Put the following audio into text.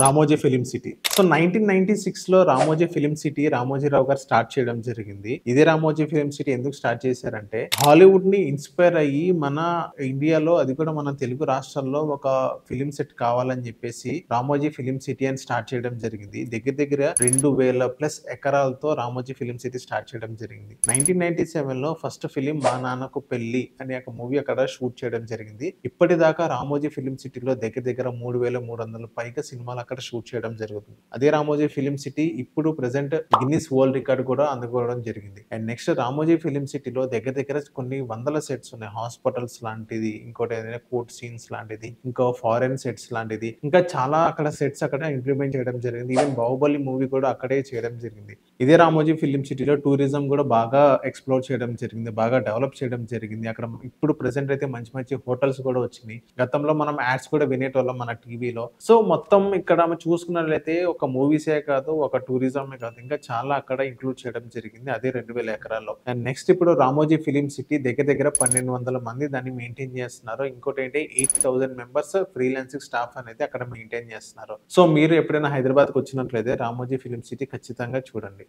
Ramoji film city. So 1996లో Ramoji film city Ramoji Rao గారు start చేయడం జరిగింది. ఇదే రామోజీ ఫిలిం సిటీ ఎందుకు స్టార్ట్ చేశారంటే హాలీవుడ్‌ని ఇన్‌స్పైర్ అయ్యి మన ఇండియాలో అది కూడా మన తెలుగు రాష్ట్రాల్లో ఒక ఫిలిం సెట్ కావాలని చెప్పేసి రామోజీ ఫిలిం సిటీ అని స్టార్ట్ చేయడం జరిగింది. దగ్గర దగ్గర 2000 ప్లస్ ఎకరాలతో రామోజీ ఫిలిం సిటీ స్టార్ట్ చేయడం జరిగింది. 1997లో ఫస్ట్ ఫిలిం మా నాన్నకు పెళ్లి అనే ఒక మూవీ అక్కడ షూట్ చేయడం జరిగింది. ఇప్పటిదాకా రామోజీ ఫిలిం సిటీలో దగ్గర దగ్గర 3300 పైగా సినిమాలు అక్కడ షూట్ చేయడం జరుగుతుంది. అదే రామోజీ ఫిలిం సిటీ ఇప్పుడు ప్రెజెంట్ గిన్నిస్ వరల్డ్ రికార్డ్ కూడా అందుకోవడం జరిగింది. అండ్ నెక్స్ట్ రామోజీ ఫిలిం సిటీలో దగ్గర దగ్గర కొన్ని వందల సెట్స్ ఉన్నాయి. హాస్పిటల్స్ లాంటిది, ఇంకోటి ఏదైనా కోర్ట్ సీన్స్ లాంటిది, ఇంకా ఫారెన్ సెట్స్ లాంటిది, ఇంకా చాలా అక్కడ సెట్స్ అక్కడ ఇంప్లిమెంట్ చేయడం జరిగింది. ఈవెన్ బాహుబలి మూవీ కూడా అక్కడే చేయడం జరిగింది. ఇదే రామోజీ ఫిలిం సిటీలో టూరిజం కూడా బాగా ఎక్స్‌ప్లోర్ చేయడం జరిగింది. బాగా డెవలప్ చేయడం జరిగింది. అక్కడ ఇప్పుడు ప్రెజెంట్ అయితే మంచి మంచి హోటల్స్ కూడా వచ్చినాయి. గతంలో మనం యాడ్స్ కూడా వినేటోళ్ళం మన టీవీలో. సో మొత్తం ఇక్కడ చూసుకున్నట్లయితే ఒక మూవీసే కాదు, ఒక టూరిజమే కాదు, ఇంకా చాలా అక్కడ ఇంక్లూడ్ చేయడం జరిగింది. అదే 2000 ఎకరాల్లో. అండ్ నెక్స్ట్ ఇప్పుడు రామోజీ ఫిలిం సిటీ దగ్గర దగ్గర 1200 మంది దాన్ని మెయింటైన్ చేస్తున్నారు. ఇంకోటేంటి 8000 మెంబర్స్ ఫ్రీలాన్సింగ్ స్టాఫ్ అనేది అక్కడ మెయింటైన్ చేస్తున్నారు. సో మీరు ఎప్పుడైనా హైదరాబాద్‌కి వచ్చినట్లయితే రామోజీ ఫిలిం సిటీ ఖచ్చితంగా చూడండి.